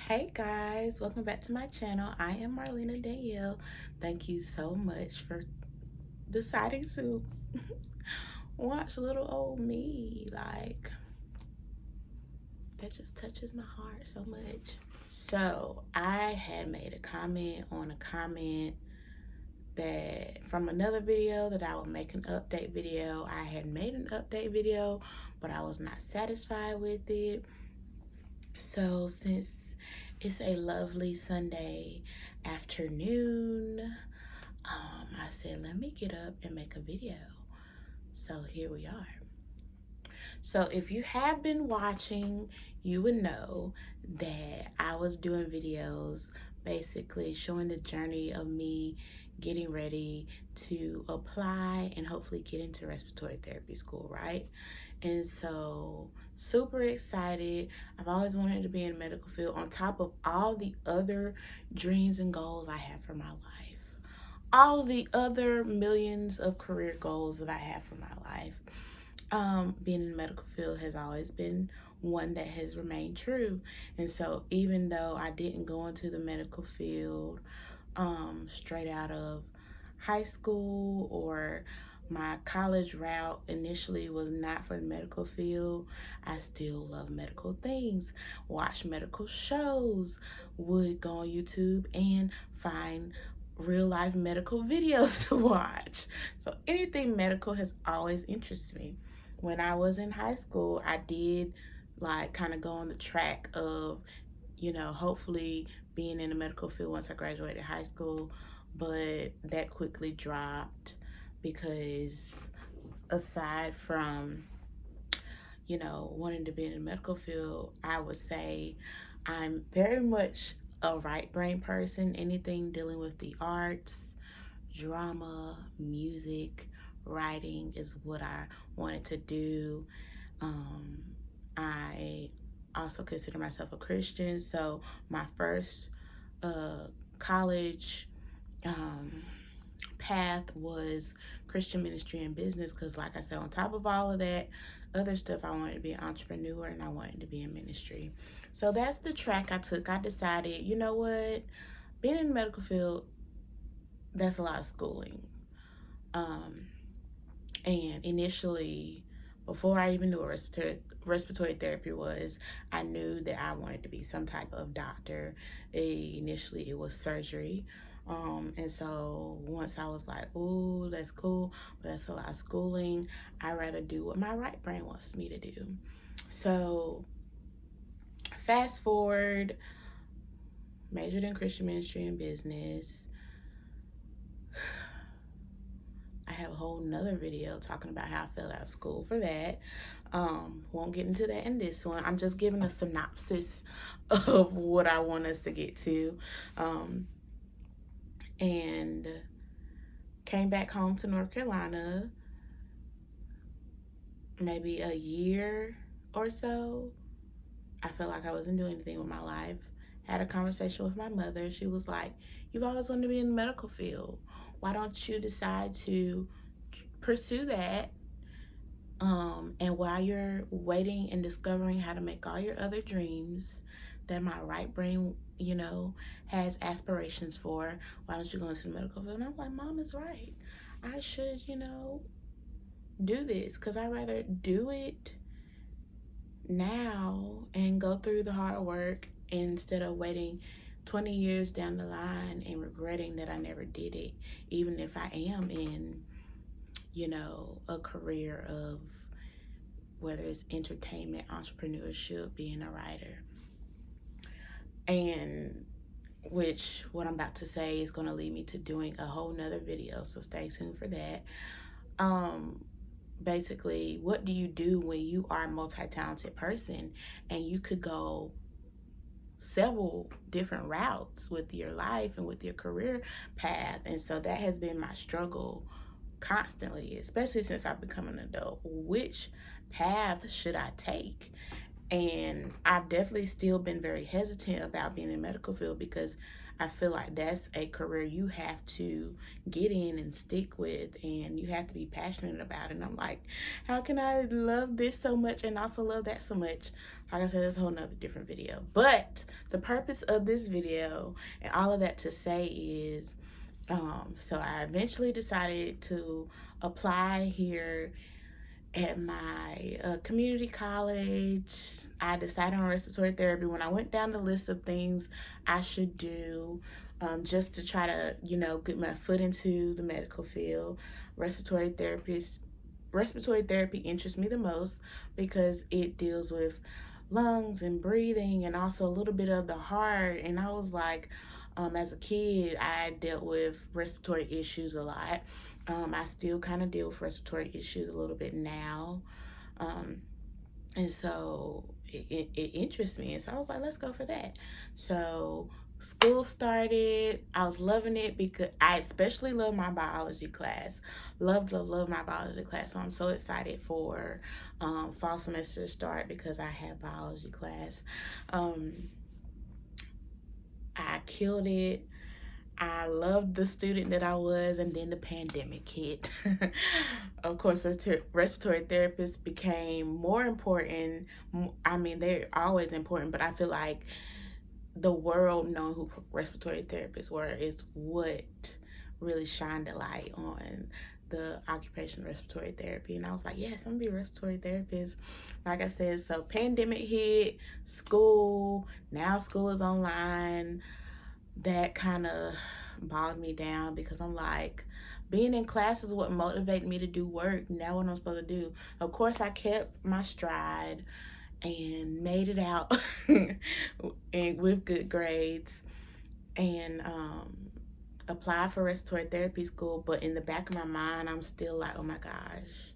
Hey guys, welcome back to my channel. I am Marlena Danielle. Thank you so much for deciding to watch little old me. Like, that just touches my heart so much. So I had made a comment on a comment that from another video that I would make an update video. I had made an update video, but I was not satisfied with it. So since it's a lovely Sunday afternoon, I said, let me get up and make a video. So here we are. So if you have been watching, you would know that I was doing videos basically showing the journey of me getting ready to apply and hopefully get into respiratory therapy school, right? And so super excited. I've always wanted to be in the medical field on top of all the other dreams and goals I have for my life. All the other millions of career goals that I have for my life. Being in the medical field has always been one that has remained true. And so even though I didn't go into the medical field straight out of high school, or my college route initially was not for the medical field, I still love medical things, watch medical shows, would go on YouTube and find real life medical videos to watch. So anything medical has always interested me. When I was in high school, I did like kind of go on the track of, hopefully being in the medical field once I graduated high school, but that quickly dropped because aside from, wanting to be in the medical field, I would say I'm very much a right brain person. Anything dealing with the arts, drama, music, writing is what I wanted to do. I also consider myself a Christian, so my first college path was Christian ministry and business, because like I said, on top of all of that other stuff, I wanted to be an entrepreneur and I wanted to be in ministry. So that's the track I took. I decided, you know what, being in the medical field, that's a lot of schooling. And initially, before I even knew what respiratory therapy was, I knew that I wanted to be some type of doctor. Initially, it was surgery. And so once I was like, ooh, that's cool, but that's a lot of schooling. I'd rather do what my right brain wants me to do. So fast forward, majored in Christian ministry and business. I have a whole nother video talking about how I fell out of school for that. Won't get into that in this one. I'm just giving a synopsis of what I want us to get to. And came back home to North Carolina maybe a year or so. I felt like I wasn't doing anything with my life. Had a conversation with my mother. She was like, you've always wanted to be in the medical field. Why don't you decide to pursue that? And while you're waiting and discovering how to make all your other dreams that my right brain, has aspirations for, why don't you go into the medical field? And I'm like, Mom is right. I should, do this, because I'd rather do it now and go through the hard work instead of waiting 20 years down the line and regretting that I never did it, even if I am in, a career of whether it's entertainment, entrepreneurship, being a writer. And which what I'm about to say is going to lead me to doing a whole nother video, so stay tuned for that. Basically, what do you do when you are a multi-talented person and you could go several different routes with your life and with your career path? And so that has been my struggle constantly, especially since I've become an adult. Which path should I take? And I've definitely still been very hesitant about being in the medical field because I feel like that's a career you have to get in and stick with, and you have to be passionate about it. And I'm like, how can I love this so much and also love that so much? Like I said, that's a whole nother different video. But the purpose of this video and all of that to say is, so I eventually decided to apply here at my community college. I decided on respiratory therapy when I went down the list of things I should do, just to try to, get my foot into the medical field. Respiratory therapist, Respiratory therapy interests me the most because it deals with lungs and breathing and also a little bit of the heart. And I was like, as a kid, I dealt with respiratory issues a lot. I still kind of deal with respiratory issues a little bit now. Um, and so it interests me. And so I was like, let's go for that. So school started. I was loving it because I especially love my biology class. Love my biology class. So I'm so excited for fall semester to start because I have biology class. I killed it. I loved the student that I was, and then the pandemic hit. Of course, respiratory therapists became more important. I mean, they're always important, but I feel like the world knowing who respiratory therapists were is what really shined a light on the occupational respiratory therapy. And I was like, yes, I'm gonna be a respiratory therapist. Like I said, so pandemic hit, now school is online. That kind of bogged me down because I'm like, being in class is what motivated me to do work. Now what I'm supposed to do. Of course, I kept my stride and made it out and with good grades, and applied for respiratory therapy school. But in the back of my mind, I'm still like, oh my gosh,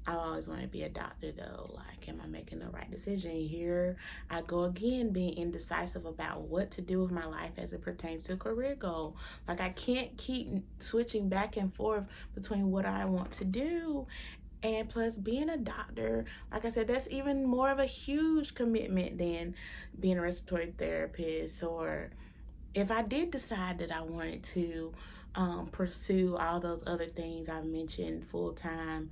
I always want to be a doctor though. Like, am I making the right decision? Here I go again, being indecisive about what to do with my life as it pertains to a career goal. Like, I can't keep switching back and forth between what I want to do. And plus, being a doctor, like I said, that's even more of a huge commitment than being a respiratory therapist. Or if I did decide that I wanted to pursue all those other things I mentioned full time,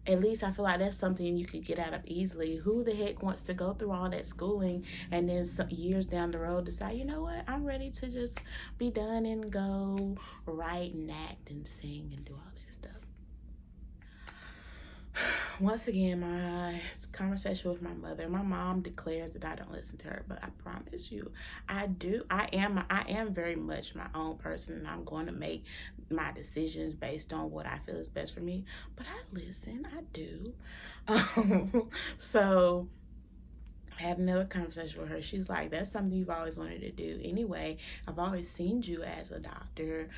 at least I feel like that's something you could get out of easily. Who the heck wants to go through all that schooling and then some years down the road decide, you know what, I'm ready to just be done and go write and act and sing and do all that stuff. Once again, my conversation with my mother. My mom declares that I don't listen to her, but I promise you, I do. I am very much my own person, and I'm going to make my decisions based on what I feel is best for me. But I listen. I do. So I had another conversation with her. She's like, that's something you've always wanted to do anyway. I've always seen you as a doctor.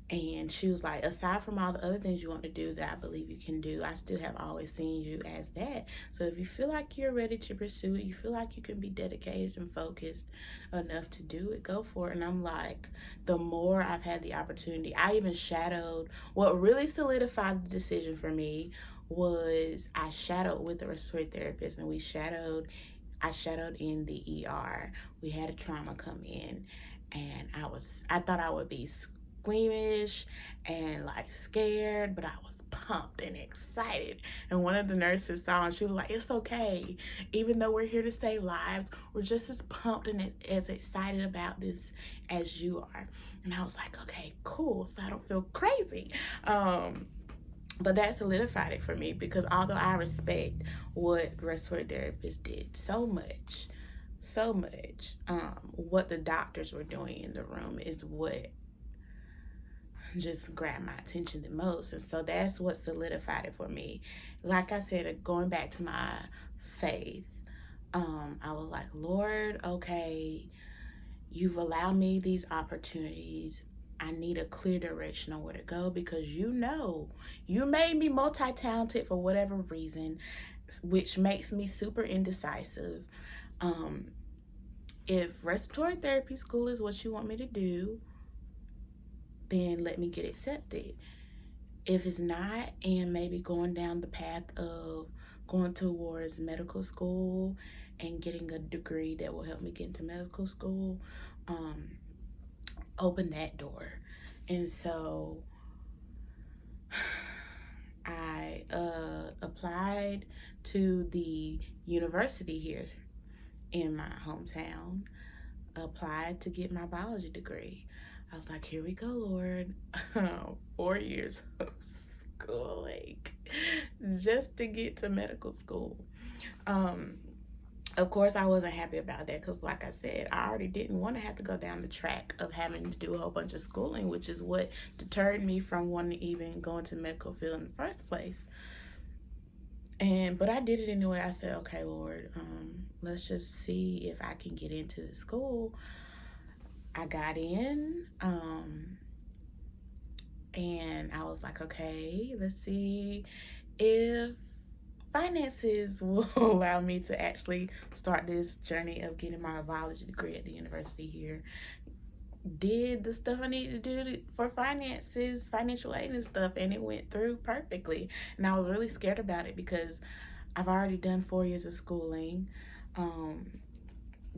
And she was like, aside from all the other things you want to do that I believe you can do, I still have always seen you as that. So if you feel like you're ready to pursue it, you feel like you can be dedicated and focused enough to do it, go for it. And I'm like, the more I've had the opportunity, I even shadowed. What really solidified the decision for me was I shadowed with a respiratory therapist, and I shadowed in the ER. We had a trauma come in, and I thought I would be squeamish and like scared, but I was pumped and excited. And one of the nurses saw, and she was like, it's okay. Even though we're here to save lives, we're just as pumped and as excited about this as you are. And I was like, okay, cool. So I don't feel crazy. But that solidified it for me, because although I respect what respiratory therapists did so much, what the doctors were doing in the room is what just grabbed my attention the most. And so that's what solidified it for me. Like I said, going back to my faith, I was like, Lord, okay, you've allowed me these opportunities. I need a clear direction on where to go, because you made me multi-talented for whatever reason, which makes me super indecisive. If respiratory therapy school is what you want me to do, then let me get accepted. If it's not, and maybe going down the path of going towards medical school and getting a degree that will help me get into medical school, opened that door. And so I applied to the university here in my hometown, applied to get my biology degree. I was like, here we go, Lord. 4 years of schooling just to get to medical school. Of course, I wasn't happy about that because, like I said, I already didn't want to have to go down the track of having to do a whole bunch of schooling, which is what deterred me from wanting to even go into medical field in the first place. But I did it anyway. I said, okay, Lord, let's just see if I can get into the school. I got in, and I was like, okay, let's see if finances will allow me to actually start this journey of getting my biology degree at the university here. Did the stuff I needed to do for finances, financial aid and stuff, and it went through perfectly. And I was really scared about it because I've already done 4 years of schooling.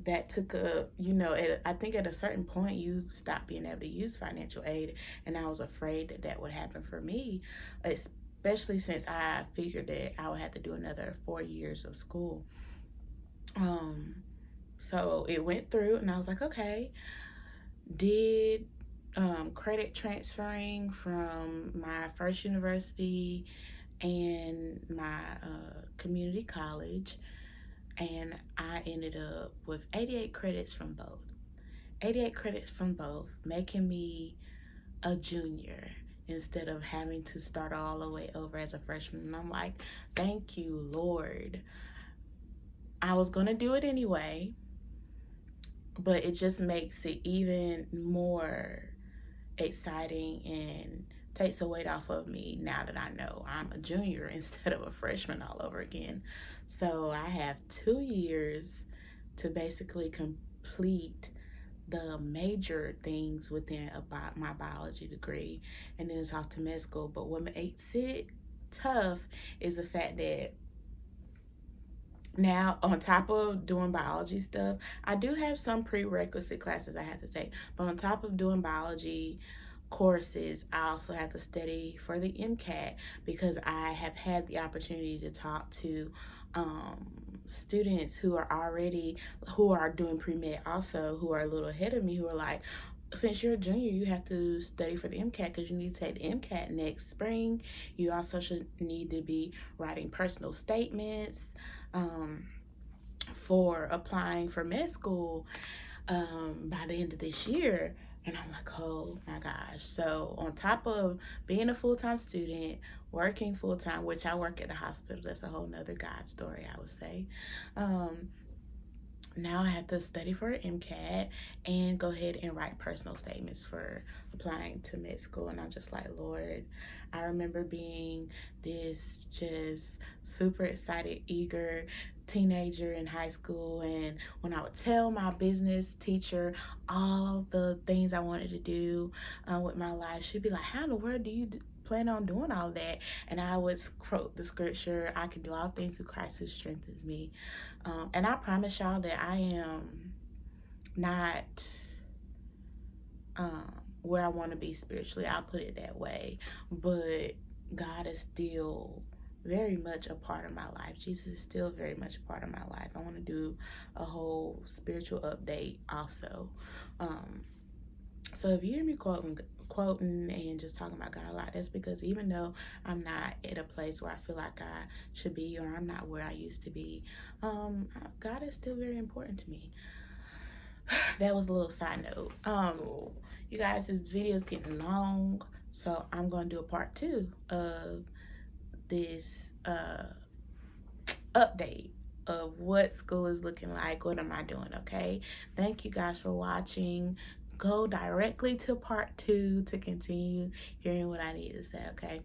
That took I think at a certain point you stop being able to use financial aid, and I was afraid that that would happen for me, especially since I figured that I would have to do another 4 years of school. So it went through, and I was like, okay. Did credit transferring from my first university and my community college, and I ended up with 88 credits from both. 88 credits from both, making me a junior instead of having to start all the way over as a freshman. And I'm like, thank you, Lord. I was going to do it anyway, but it just makes it even more exciting and takes the weight off of me now that I know I'm a junior instead of a freshman all over again. So I have 2 years to basically complete the major things within about my biology degree, and then it's off to med school. But what makes it tough is the fact that now, on top of doing biology stuff, I do have some prerequisite classes I have to take. But on top of doing biology courses, I also have to study for the MCAT because I have had the opportunity to talk to students who are doing pre-med also, who are a little ahead of me, who are like, since you're a junior, you have to study for the MCAT because you need to take the MCAT next spring. You also should need to be writing personal statements for applying for med school by the end of this year. And I'm like, oh my gosh. So on top of being a full-time student, working full-time, which I work at a hospital, that's a whole nother God story, I would say. Now I have to study for an MCAT and go ahead and write personal statements for applying to med school. And I'm just like, Lord, I remember being this just super excited, eager teenager in high school, and when I would tell my business teacher all the things I wanted to do with my life, she'd be like, how in the world do you plan on doing all that? And I would quote the scripture, I can do all things through Christ who strengthens me. And I promise y'all that I am not where I want to be spiritually. I'll put it that way. But God is still very much a part of my life. Jesus is still very much a part of my life. I want to do a whole spiritual update also. So if you hear me quoting and just talking about God a lot, that's because even though I'm not at a place where I feel like I should be, or I'm not where I used to be, God is still very important to me. That was a little side note. You guys, this video is getting long, so I'm going to do a part 2 of this update of what school is looking like. What am I doing? Okay, thank you guys for watching. Go directly to part 2 to continue hearing what I need to say. Okay.